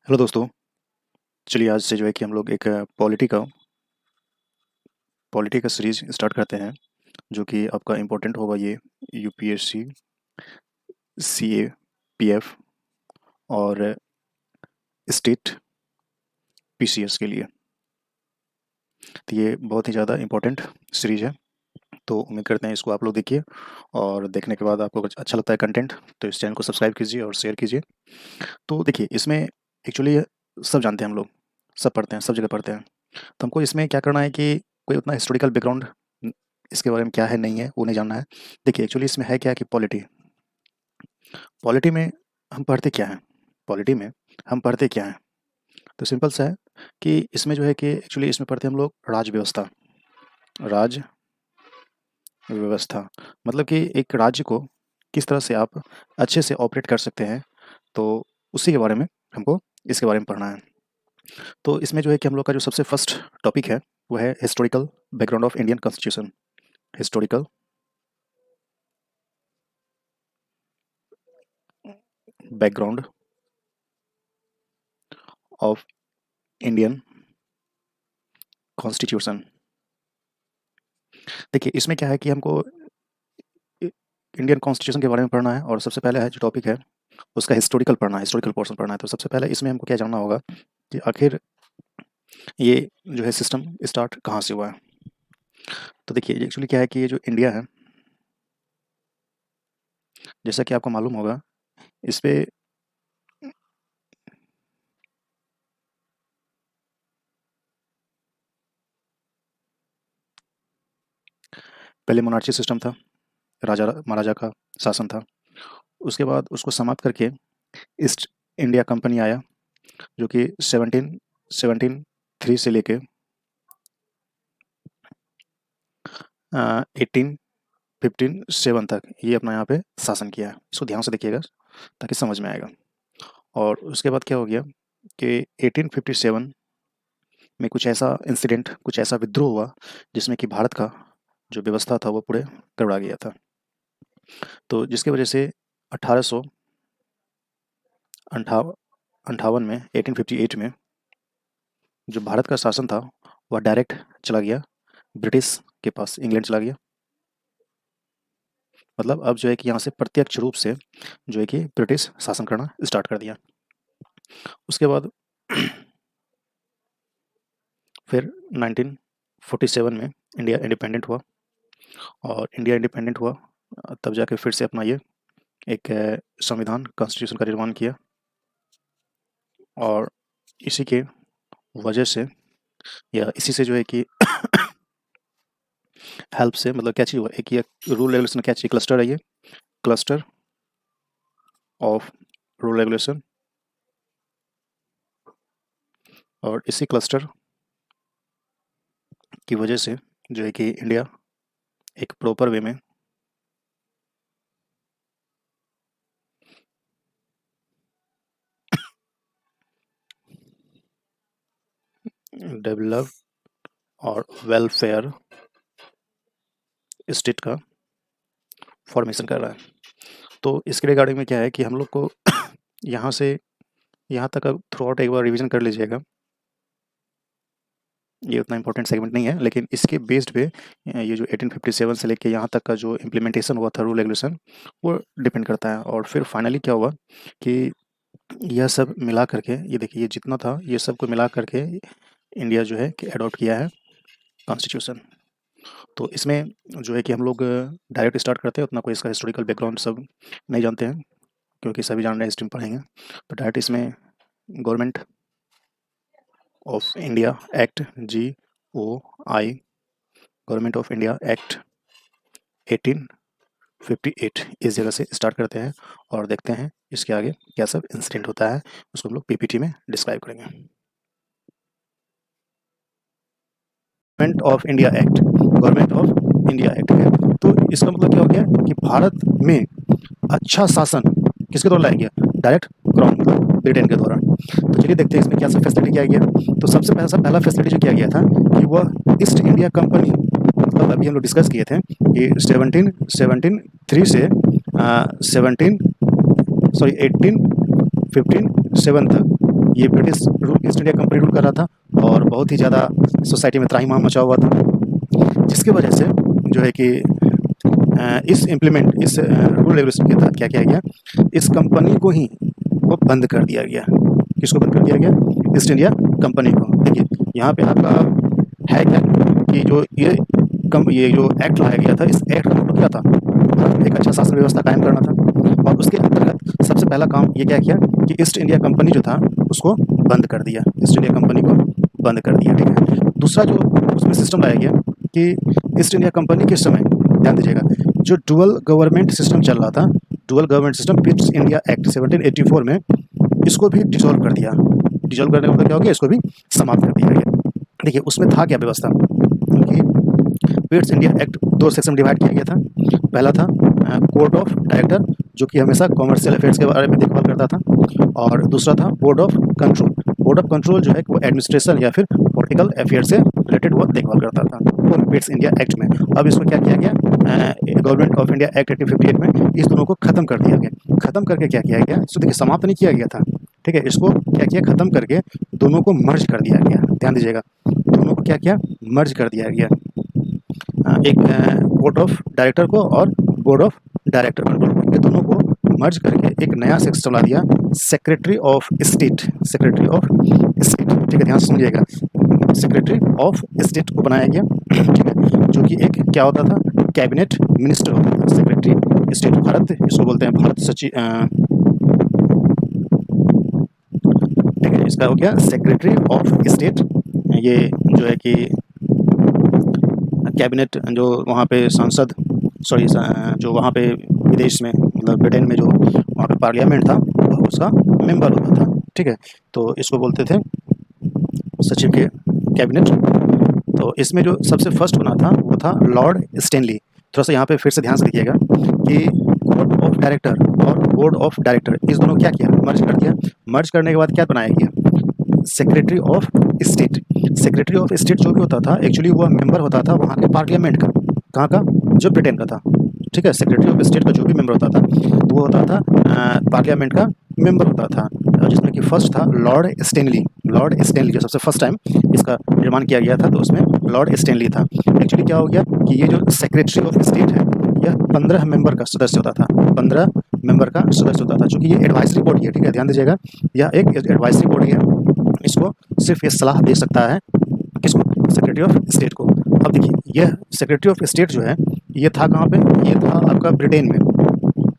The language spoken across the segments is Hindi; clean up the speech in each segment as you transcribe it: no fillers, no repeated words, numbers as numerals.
हेलो दोस्तों। चलिए आज से जो है कि हम लोग एक पॉलिटी का सीरीज स्टार्ट करते हैं जो कि आपका इम्पोर्टेंट होगा। ये यूपीएससी, सीए, पीएफ और स्टेट पीसीएस के लिए। तो ये बहुत ही ज़्यादा इम्पोर्टेंट सीरीज है। तो उम्मीद करते हैं इसको आप लोग देखिए और देखने के बाद आपको अच्छा लगता है कंटेंट तो इस चैनल को सब्सक्राइब कीजिए और शेयर कीजिए। तो देखिए इसमें एक्चुअली सब जानते हैं हम लोग, सब पढ़ते हैं, सब जगह पढ़ते हैं। तो हमको इसमें क्या करना है कि कोई उतना हिस्टोरिकल बैकग्राउंड इसके बारे में क्या है नहीं है वो नहीं जानना है। देखिए एक्चुअली इसमें है क्या कि पॉलिटी पॉलिटी में हम पढ़ते क्या हैं। पॉलिटी में हम पढ़ते क्या हैं तो सिंपल सा है कि इसमें जो है कि एक्चुअली इसमें पढ़ते हैं हम लोग राज व्यवस्था। राज व्यवस्था मतलब कि एक राज्य को किस तरह से आप अच्छे से ऑपरेट कर सकते हैं, तो उसी के बारे में हमको इसके बारे में पढ़ना है। तो इसमें जो है कि हम लोग का जो सबसे फर्स्ट टॉपिक है वो है historical background of Indian constitution. Historical background of Indian constitution. देखिए इसमें क्या है कि हमको इंडियन कॉन्स्टिट्यूशन के बारे में पढ़ना है और सबसे पहले है जो टॉपिक है उसका हिस्टोरिकल पढ़ना है, हिस्टोरिकल पोर्शन पढ़ना है। तो सबसे पहले इसमें हमको क्या जानना होगा कि आखिर ये जो है सिस्टम स्टार्ट कहाँ से हुआ है। तो देखिए एक्चुअली क्या है कि ये जो इंडिया है, जैसा कि आपको मालूम होगा, इस पे पहले मोनार्ची सिस्टम था, राजा महाराजा का शासन था। उसके बाद उसको समाप्त करके ईस्ट इंडिया कंपनी आया जो कि 1773 से लेके 1857 तक ये अपना यहाँ पे शासन किया है। इसको ध्यान से देखिएगा ताकि समझ में आएगा। और उसके बाद क्या हो गया कि 1857 में कुछ ऐसा इंसिडेंट, कुछ ऐसा विद्रोह हुआ जिसमें कि भारत का जो व्यवस्था था वो पूरे गड़बड़ा गया था। तो जिसकी वजह से 1858 में 1858 में जो भारत का शासन था वह डायरेक्ट चला गया ब्रिटिश के पास, इंग्लैंड चला गया। मतलब अब जो है कि यहाँ से प्रत्यक्ष रूप से जो है कि ब्रिटिश शासन करना स्टार्ट कर दिया। उसके बाद फिर 1947 में इंडिया इंडिपेंडेंट हुआ और इंडिया इंडिपेंडेंट हुआ तब जाके फिर से अपना ये एक संविधान, कॉन्स्टिट्यूशन का निर्माण किया। और इसी के वजह से या इसी से जो है कि हेल्प से मतलब क्या चीज़ हुआ, एक ये रूल रेगुलेशन क्या चीज़ क्लस्टर है, ये क्लस्टर ऑफ रूल रेगुलेशन। और इसी क्लस्टर की वजह से जो है कि इंडिया एक प्रॉपर वे में डेवलप और वेलफेयर स्टेट का फॉर्मेशन कर रहा है। तो इसके रिगार्डिंग में क्या है कि हम लोग को यहाँ से यहाँ तक अब थ्रू आउट एक बार रिवीजन कर लीजिएगा। ये उतना इंपॉर्टेंट सेगमेंट नहीं है लेकिन इसके बेस्ड पे ये जो 1857 से लेके यहाँ तक का जो इम्प्लीमेंटेशन हुआ था रूल रेगुलेशन वो डिपेंड करता है। और फिर फाइनली क्या हुआ कि यह सब मिला करके, ये देखिए ये जितना था ये सब को मिला करके इंडिया जो है कि अडॉप्ट किया है कॉन्स्टिट्यूशन। तो इसमें जो है कि हम लोग डायरेक्ट स्टार्ट करते हैं, उतना कोई इसका हिस्टोरिकल बैकग्राउंड सब नहीं जानते हैं क्योंकि सभी जान रहे हैं हिस्ट्री में पढ़ेंगे। तो डायरेक्ट इसमें government of India act GOI, government of India act 1858 इस जगह से स्टार्ट करते हैं और देखते हैं इसके आगे क्या सब इंसिडेंट होता है, उसको हम लोग PPT में डिस्क्राइब करेंगे। Government of India act, government of India act है तो इसका मतलब क्या हो गया कि भारत में अच्छा शासन किसके द्वारा लाया गया, डायरेक्ट क्राउन मतलब ब्रिटेन के द्वारा। तो चलिए देखते हैं इसमें क्या सब फैसिलिटी किया गया। तो सबसे पहला फैसिलिटी जो किया गया था कि वह ईस्ट इंडिया कंपनी, मतलब अभी हम लोग डिस्कस किए थे कि 1773 से 1857 तक ये British rule east India company rule कर रहा था और बहुत ही ज़्यादा सोसाइटी में त्राहिमाम मचा हुआ था, जिसकी वजह से जो है कि इस रूल रेगुलेशन के तहत क्या किया गया, इस कंपनी को ही वो बंद कर दिया गया। किसको बंद कर दिया गया? ईस्ट इंडिया कंपनी को। देखिए यहाँ पे आपका है क्या कि ये जो एक्ट लाया गया था, इस एक्ट का मतलब क्या था? भारत में एक अच्छा शासन व्यवस्था कायम करना था और उसके अंतर्गत सबसे पहला काम ये क्या किया कि ईस्ट इंडिया कंपनी जो था उसको बंद कर दिया, ईस्ट इंडिया कंपनी को बंद कर दिया। ठीक है। दूसरा जो उसमें सिस्टम लाया गया कि ईस्ट इंडिया कंपनी के समय, ध्यान दीजिएगा, जो डुअल गवर्नमेंट सिस्टम चल रहा था, dual government system east India act 1784 में, इसको भी डिसॉल्व कर दिया। डिसॉल्व करने का मतलब क्या हो गया? इसको भी समाप्त कर दिया गया। देखिए उसमें था क्या व्यवस्था कि east India act 2 section divide किया गया था। पहला था कोर्ट ऑफ डायरेक्टर, जो कि हमेशा कॉमर्शियल अफेयर्स के बारे में देखभाल करता था, और दूसरा था board of control. Board of control जो है वो एडमिनिस्ट्रेशन या फिर पॉलिटिकल अफेयर से रिलेटेड वो देखभाल करता था वो ईस्ट इंडिया एक्ट में। अब इसको क्या किया गया, गवर्नमेंट ऑफ इंडिया एक्ट 1858 में इस दोनों को खत्म कर दिया गया। खत्म करके क्या किया गया, इसको देखिए समाप्त नहीं किया गया था, ठीक है, इसको क्या किया, खत्म करके दोनों को मर्ज कर दिया गया। ध्यान दीजिएगा, दोनों को क्या किया, मर्ज कर दिया गया। एक कोर्ट ऑफ डायरेक्टर को और बोर्ड ऑफ डायरेक्टर कंट्रोल को, ये दोनों को मर्ज करके एक नया सेक्शन चला दिया, secretary of state. Secretary of state, ठीक है, ध्यान सुनिएगा, सेक्रेटरी ऑफ स्टेट को बनाया गया, ठीक है, जो कि एक क्या होता था, कैबिनेट मिनिस्टर होता था। सेक्रेटरी स्टेट भारत, इसको बोलते हैं भारत सचिव, ठीक है, इसका हो गया सेक्रेटरी ऑफ स्टेट। ये जो है कि कैबिनेट, जो वहाँ पे सांसद, सॉरी, जो वहाँ पे विदेश में, मतलब ब्रिटेन में जो वहाँ पे पार्लियामेंट था, उसका मेंबर होता था, ठीक है, तो इसको बोलते थे सचिव के कैबिनेट। तो इसमें जो सबसे फर्स्ट बना था वो था लॉर्ड स्टैनली। थोड़ा सा यहाँ पे फिर से ध्यान से देखिएगा कि कोर्ट ऑफ डायरेक्टर और बोर्ड ऑफ डायरेक्टर, इस दोनों क्या किया, मर्ज कर दिया। मर्ज करने के बाद क्या बनाया गया, secretary of state. Secretary of state जो भी होता था एक्चुअली वो मेंबर होता था वहाँ के पार्लियामेंट का, कहाँ का, जो ब्रिटेन का था, ठीक है। सेक्रेटरी ऑफ स्टेट का जो भी मेंबर होता था वो होता था पार्लियामेंट का मेंबर होता था, जिसमें कि फर्स्ट था लॉर्ड स्टैनली। लॉर्ड स्टैनली जो सबसे फर्स्ट टाइम इसका निर्माण किया गया था, तो उसमें लॉर्ड स्टैनली था। एक्चुअली क्या हो गया कि ये जो सेक्रेटरी ऑफ स्टेट है यह 15 मेंबर का सदस्य होता था, 15 मेंबर का सदस्य होता था, चूँकि ये एडवाइजरी बॉडी है, ठीक है, ध्यान दीजिएगा, यह एक एडवाइजरी बॉडी है, इसको सिर्फ ये सलाह दे सकता है, किसको, सेक्रेटरी ऑफ स्टेट को। अब देखिए यह सेक्रेटरी ऑफ स्टेट जो है ये था कहाँ पे, ये था आपका ब्रिटेन में।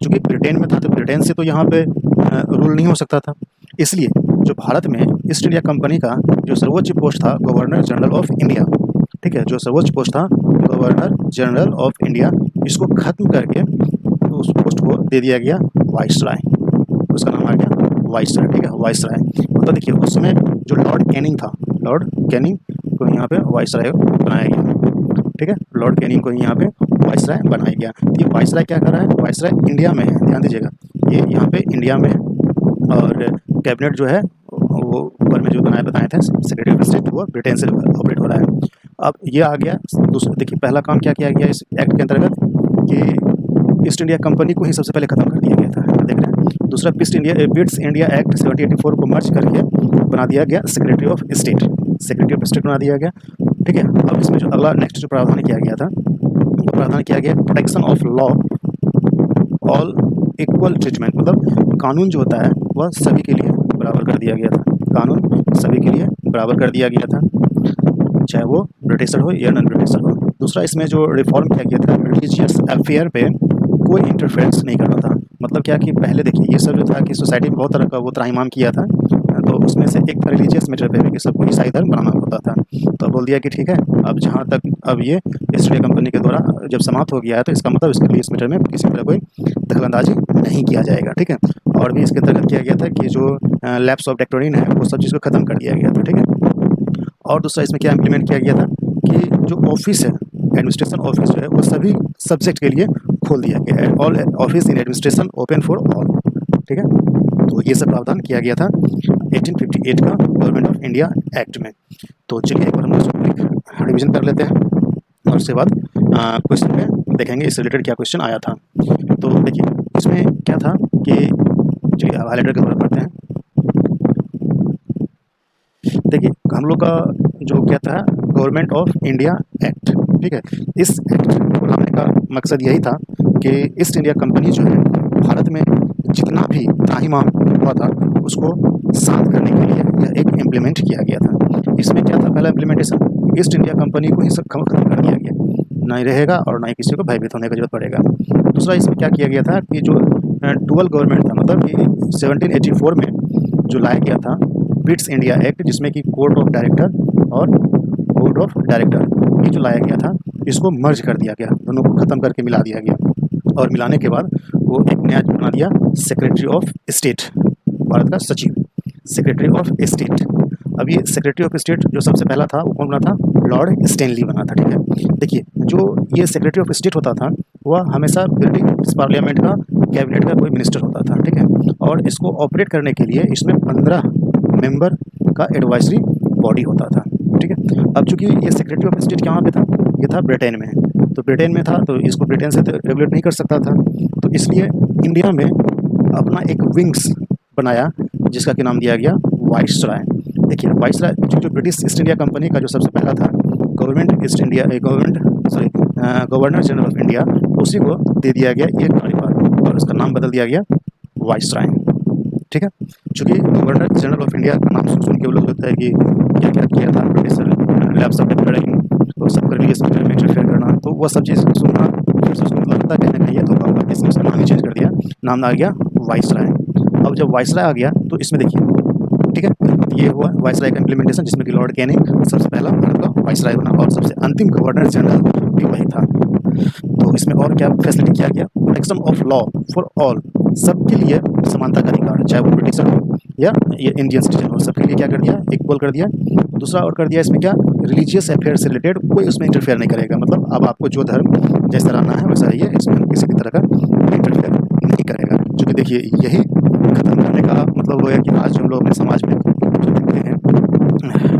चूँकि ब्रिटेन में था तो ब्रिटेन से तो यहाँ पे रूल नहीं हो सकता था, इसलिए जो भारत में ईस्ट इंडिया कंपनी का जो सर्वोच्च पोस्ट था गवर्नर जनरल ऑफ इंडिया, ठीक है, जो सर्वोच्च पोस्ट था गवर्नर जनरल ऑफ इंडिया, इसको खत्म करके उस पोस्ट को दे दिया गया वाइसराय, उसका नाम आ गया वाइसराय, ठीक है, वाइसराय। तो देखिए उस समय जो लॉर्ड कैनिंग था, लॉर्ड कैनिंग को यहाँ पे वाइसराय बनाया गया, ठीक है, लॉर्ड कैनिंग को यहाँ पे वाइसराय बनाया गया। ये वाइसराय क्या कर रहा है, वाइसराय इंडिया में है, ध्यान दीजिएगा, ये यहाँ पे इंडिया में है, और कैबिनेट जो है वो ऊपर में जो बताए थे सेक्रेटरी ऑफ स्टेट, वो ब्रिटेन से ऑपरेट हो रहा है। अब ये आ गया दूसरा, देखिए पहला काम क्या किया गया इस एक्ट के अंतर्गत कि ईस्ट इंडिया कंपनी को ही सबसे पहले खत्म कर दिया गया था, देख रहे हैं। दूसरा ईस्ट इंडिया एक्ट 1784 को मर्ज करके बना दिया गया secretary of state, secretary of state बना दिया गया, ठीक है। अब इसमें जो अगला नेक्स्ट जो प्रावधान किया गया था वो प्रावधान किया गया protection of law all equal treatment, मतलब कानून जो होता है वह सभी के लिए बराबर कर दिया गया था, कानून सभी के लिए बराबर कर दिया गया था, चाहे वो ब्रिटिशर हो या नॉन ब्रिटिशर हो। दूसरा इसमें जो रिफॉर्म किया गया था, रिलीजियस अफेयर पे कोई इंटरफेरेंस नहीं करना था। मतलब क्या कि पहले देखिए ये सब जो था कि सोसाइटी में बहुत तरह का वो त्राहिमाम किया था, तो उसमें से एक था रिलीजियस मैटर पे कि सबको ईसाई धर्म बनाना होता था। तो बोल दिया कि ठीक है, अब जहाँ तक अब ये ईस्ट इंडिया कंपनी के द्वारा जब समाप्त हो गया है तो इसका मतलब इसके लिए इस मैटर में किसी तरह कोई दखलंदाजी नहीं किया जाएगा, ठीक है। और भी इसके अंतर्गत किया गया था कि जो लैप्स ऑफ डॉक्ट्रिन है वो सब चीज़ को खत्म कर दिया गया था, ठीक है। और दूसरा इसमें क्या इम्प्लीमेंट किया गया था कि जो ऑफिस है, एडमिनिस्ट्रेशन ऑफिस जो है वो सभी सब्जेक्ट के लिए खोल दिया गया है, all office in administration open for all, ठीक है। तो ये सब प्रावधान किया गया था 1858 का गवर्नमेंट ऑफ इंडिया एक्ट में। तो चलिए एक बार हम इसको रिविजन कर लेते हैं और उसके बाद क्वेश्चन में देखेंगे इससे रिलेटेड क्या क्वेश्चन आया था। तो देखिए इसमें क्या था कि चलिए हाईलाइटर के द्वारा पढ़ते हैं। देखिए हम लोग का जो क्या था, गवर्नमेंट ऑफ इंडिया एक्ट, ठीक है। इस एक्ट को लाने का मकसद यही था कि ईस्ट इंडिया कंपनी जो है भारत में जितना भी त्राहिमाम हुआ था उसको शांत करने के लिए यह एक इम्प्लीमेंट किया गया था। इसमें क्या था, पहला इम्प्लीमेंटेशन, ईस्ट इंडिया कंपनी को ही सब खत्म कर दिया गया, ना ही रहेगा और ना ही किसी को भयभीत होने की जरूरत पड़ेगा। दूसरा इसमें क्या किया गया था कि जो डुअल गवर्नमेंट था, मतलब कि 1784 में जो लाया गया था ब्रिट्स इंडिया एक्ट, जिसमें कि कोर्ट ऑफ डायरेक्टर और बोर्ड ऑफ डायरेक्टर ये जो लाया गया था, इसको मर्ज कर दिया गया, दोनों को ख़त्म करके मिला दिया गया। और मिलाने के बाद वो एक नया बना दिया सेक्रेटरी ऑफ स्टेट, भारत का सचिव, सेक्रेटरी ऑफ स्टेट। अब ये सेक्रेटरी ऑफ स्टेट जो सबसे पहला था वो कौन बना था, लॉर्ड स्टैनली बना था, ठीक है। देखिए जो ये सेक्रेटरी ऑफ स्टेट होता था वह हमेशा ब्रिटिश पार्लियामेंट का कैबिनेट का कोई मिनिस्टर होता था, ठीक है। और इसको ऑपरेट करने के लिए इसमें 15 मेंबर का एडवाइजरी बॉडी होता था, ठीक है। अब चूंकि ये सेक्रेटरी ऑफ स्टेट कहाँ पे था, ये था ब्रिटेन में, तो ब्रिटेन में था तो इसको ब्रिटेन से तो रेगुलेट नहीं कर सकता था, तो इसलिए इंडिया में अपना एक विंग्स बनाया जिसका कि नाम दिया गया वाइसराय। देखिए वाइसराय जो ब्रिटिश ईस्ट इंडिया कंपनी का जो सबसे पहला था गवर्नर जनरल ऑफ इंडिया, उसी को दे दिया गया ये कार्यभार और उसका नाम बदल दिया गया वाइसराय, ठीक है। चूँकि गवर्नर जनरल ऑफ इंडिया का नाम सुन के वो लोग लगता है कि क्या क्या किया था ब्रिटिश लैब्स ऑफ तो सब रिलीजियस मैटर में इंटरफेयर करना, तो वह सब चीज़ सुनना फिर से उसको लगता है कहीं ना कहीं ये तो होगा, इसलिए उसका नाम ही चेंज कर दिया, नाम आ गया वाइसराय। अब जब वाइसराय आ गया तो इसमें देखिए, ठीक है, ये हुआ वाइसराय का इम्प्लीमेंटेशन, जिसमें कि लॉर्ड कैनिंग सबसे पहला भारत का वाइसराय बना और सबसे अंतिम गवर्नर जनरल भी वही था। तो इसमें और क्या फैसिलिटी किया गया, protection of law for all, सबके लिए समानता का अधिकार, चाहे वो ब्रिटिशर हो या ये इंडियन सिटीजन हो, सबके लिए क्या कर दिया, इक्वल कर दिया। दूसरा और कर दिया इसमें क्या, रिलीजियस अफेयर से रिलेटेड कोई उसमें इंटरफेयर नहीं करेगा, मतलब अब आपको जो धर्म जैसा रहना है वैसा रहिए, इसमें किसी भी तरह का इंटरफेयर नहीं करेगा। क्योंकि देखिए यही खत्म करने का मतलब वो है कि आज हम लोग अपने समाज में जो देखते हैं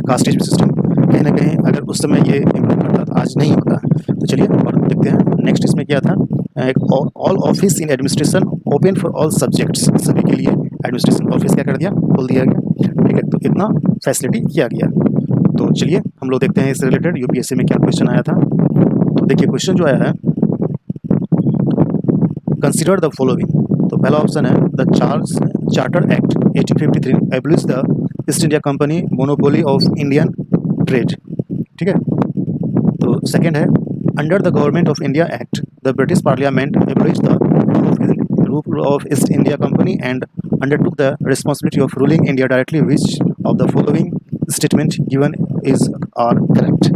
कास्टेज सिस्टम, कहीं ना कहीं अगर उस समय ये इम्प्रूव करता तो आज नहीं होता। तो चलिए और देखते हैं नेक्स्ट इसमें क्या था, एक all office in administration open for all subjects, सभी के लिए एडमिनिस्ट्रेशन ऑफिस क्या कर दिया, खोल दिया गया, ठीक है। तो इतना फैसिलिटी किया गया। तो चलिए हम लोग देखते हैं इससे रिलेटेड यूपीएससी में क्या क्वेश्चन आया था। तो देखिए क्वेश्चन जो आया है, कंसिडर द फॉलोइंग, तो पहला ऑप्शन है the charter act 1853 abolish the East India company monopoly of Indian trade, ठीक है। तो सेकंड है under the government of India act the British parliament abolish the rule of East India company and undertook the responsibility of ruling India directly, which of the following statement given is are correct.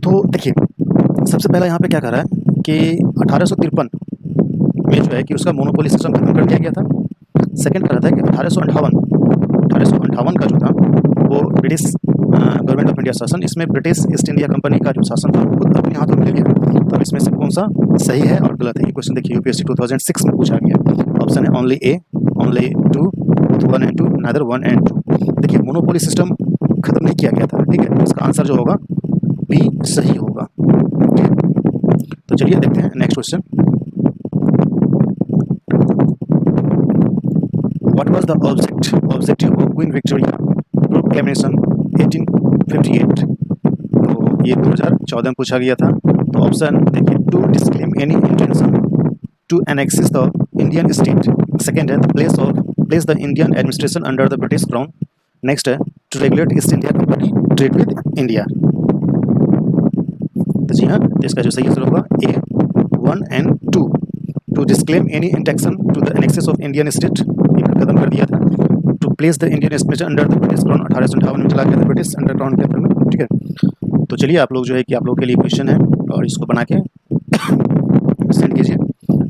तो देखिए सबसे पहला यहाँ पे क्या कर रहा है कि 1853 में जो है कि उसका मोनोपोली सिस्टम खत्म कर दिया गया था। सेकंड कर रहा था कि 1858 का जो था वो ब्रिटिश गवर्नमेंट ऑफ इंडिया शासन, इसमें ब्रिटिश ईस्ट इंडिया कंपनी का जो शासन था वो खुद अपने हाथों में ले लिया। तो इसमें से कौन सा सही है और गलत है, ये क्वेश्चन देखिए यूपीएससी 2006 में पूछा गया। ऑप्शन है only A, only 2, 1 and 2, neither 1 and 2। देखिए मोनोपोली सिस्टम खत्म नहीं किया गया था, ठीक है। इसका आंसर जो होगा बी सही होगा, ठीक है। तो चलिए देखते हैं next question. What was the objective of Queen Victoria Proclamation 1858? तो ये 2014 में पूछा गया था। तो ऑप्शन देखिए, to disclaim any intention to annexes the Indian state. Second है place the Indian administration under the British crown. Next है to regulate East India company trade with India. तो जी हाँ, तो इसका जो सही आंसर होगा A 1 and 2, to disclaim any intention to the annexes of Indian state, खत्म कर दिया था। To place the Indian administration under the British crown, 1858 में चला गया था ब्रिटिश अंडर क्राउन के अंदर में, ठीक है। तो चलिए आप लोग जो है कि आप लोग के लिए क्वेश्चन है और इसको बना के सेंड कीजिए।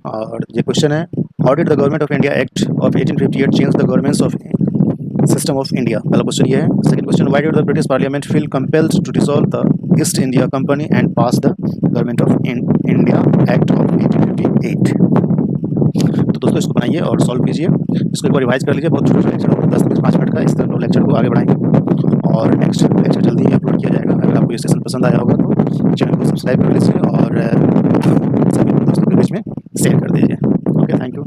और ये क्वेश्चन है, how did the government of India act of 1858 change the governments of system of India. पहला क्वेश्चन ये है। Second question, why did the British parliament feel compelled to dissolve the East India company and pass the government of India act of 1858। तो दोस्तों इसको बनाइए और सॉल्व कीजिए, इसको एक बार रिवाइज कर लीजिए। बहुत छोटा लेक्चर होगा, 10 से 5 मिनट का। इस तरह लेक्चर को आगे बढ़ाएंगे और नेक्स्ट लेक्चर जल्दी ही अपलोड किया जाएगा। अगर आपको ये सेशन पसंद आया होगा तो चैनल को सब्सक्राइब कर लीजिए और सभी दोस्तों के बीच में शेयर कर दीजिए। Okay, thank you.